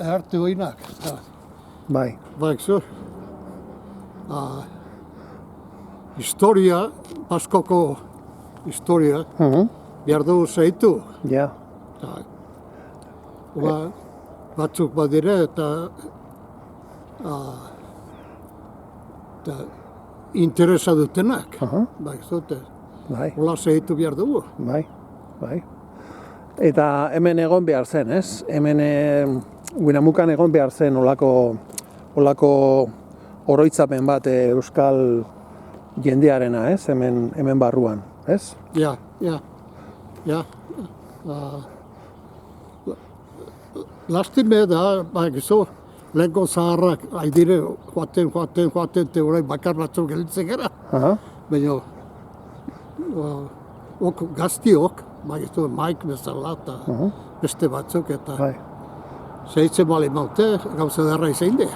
Arte oinak. Bai. Baixo. Historia, Baskoko historia, behar dugu zeitu. Ja. Batzuk badire eta interesa dutenak. Bai. Ola zeitu behar dugu. Bai. Eta hemen egon behar zen, ez? Hemen Guinamukan egon behar zen olako oroitzapen bat euskal jendearena, ez? Hemen barruan, ez? Ja. Lastime da, gizu, lehenko zaharrak, haidire, joaten, orain bakar batzuk gelditzen gara. Baina, gaztiok, gizu, maik bezala eta beste batzuk eta zeitzen bali maute, gauza darra izan de.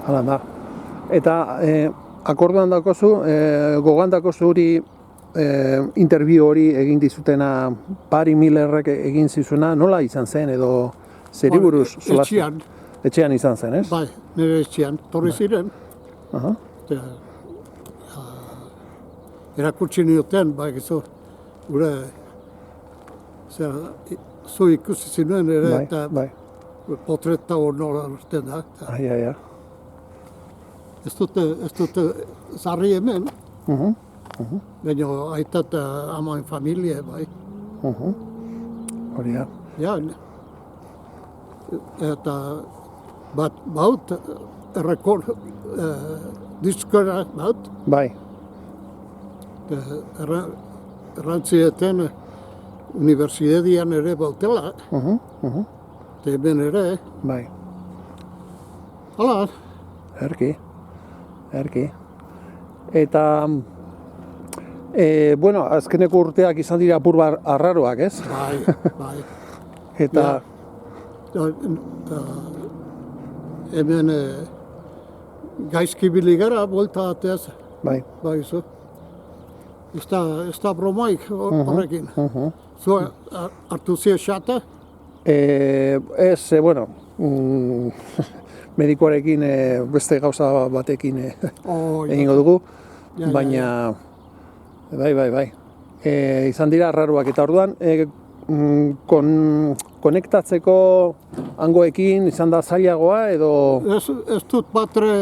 Hala da. Eta akorduan dakozu, gogan dakozu hori interview hori egin dizutena Pari Millerrek egin zizuna, nola izan zen edo zeri buruz? Etxean. Etxean izan zen, ez? Bai, nire etxean, torri ziren. Erakutsi nioten, gizu, gure, zu ikusi zinuen ere, eta potreta hor nola usten da. Ja. Ez dute zarri hemen, baina aita eta amain familie, bai. Hori da. Ja, eta baut, errekord, diskora baut, Bai. errantzieten unibertsitatean ere bautela, eta hemen ere, Bai. hala, Erki. Eta, bueno, azkeneko urteak izan dira apur arraroak, ez? Bai. Eta, hemen gaizki bili gara, bolta ateaz, bai. zu. Ez da bromaik horrekin. Zu hartu zia xata? Ez, bueno, medikoarekin beste gauza batekin egingo dugu, baina, bai. Izan dira arraroak eta orduan, konektatzeko hangoekin izan da zailagoa edo... Ez dut batre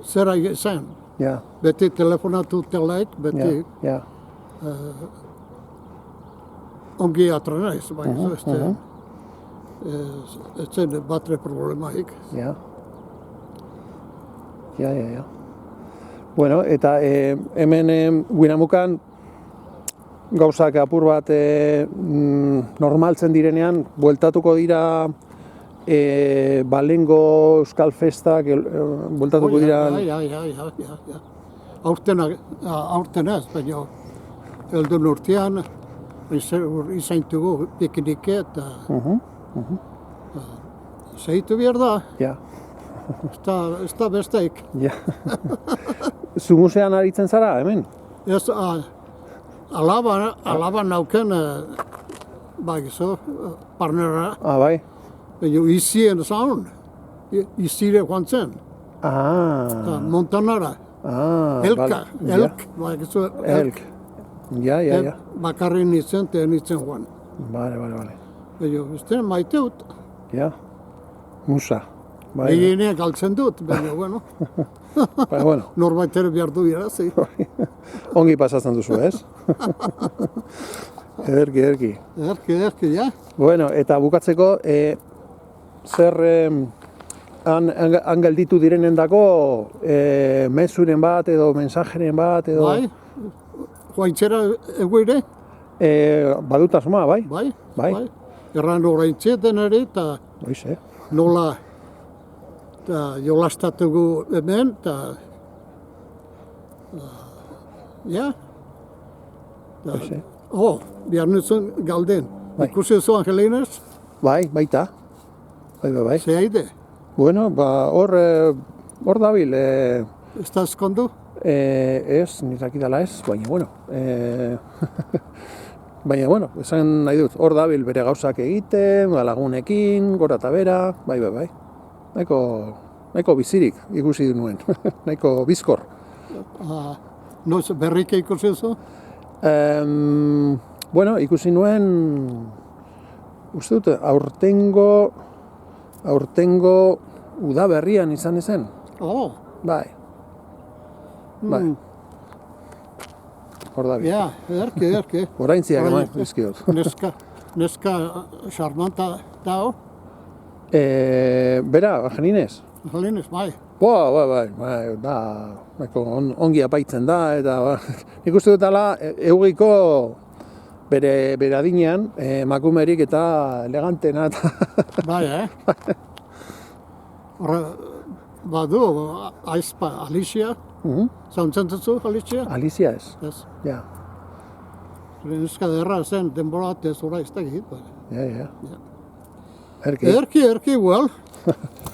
zera izan. Ja. Beti telefonatu telaik, beti ongi atra naiz, ez zen batre problemaik. Ja. Bueno, eta hemen Guinamukan gauzak apur bat normaltzen direnean, bueltatuko dira balengo euskal festak, bueltatuko dira... Ja. Aurten ez, baina eldun urtean izaintugu pikinike eta zeitu behar da. Ja. Ez da besteik. Ja. Zumusean aritzen zara, hemen? Ez, alaba nauken, gizu, parnera. Bai. Baina izien zaun, izire joan zen. Montanara. Elka, gizu, elk. Ja. Bakarri nintzen, eta nintzen joan. Bale. Baina, ez maiteut. Ja. Musa. Eginean galtzen dut, baina, bueno. Norbaitere behar du irazi. Ongi pasatzen duzu, ez? Ederki. Ederki, ja. Bueno, eta bukatzeko, zer han gelditu direnendako mezuren bat edo mensajeren bat edo... Bai, joaintzera egoire? Badut asmoa, bai? Bai. Erran oraintzeten ere, eta nola jolastatugu hemen, eta... Ja. Behar nintzen galden. Ikusi zu Angelinez? Bai, baita. Bai. Ze haide? Bueno, hor dabil. Ez da eskondu? Ez, nirakidala ez, baina, bueno. Baina, bueno, esan nahi dut, hor dabil bere gauzak egiten, lagunekin, gora eta bera, bai. Nahiko bizirik ikusi nuen, nahiko bizkor. Noiz berrike ikusi duzu? Bueno, ikusi nuen, uste dut, aurtengo udaberrian izan ezen. Oh. Bai. Hor da bi. Ja, ederki. Oraintziak eman dizkiot. Neska charmanta dao. Bera, Janines? Janines, bai. Bai, da, ongi apaitzen da, eta nik uste dut ala, eugiko bere adinean, emakumerik eta elegantena eta... Bai, Badu, aizpa Alicia. Zauntzen duzu, Alicia? Alicia ez. Ez. Ja. Neska derra zen, denbora batez ora ez da egit. Ja. Erki, well.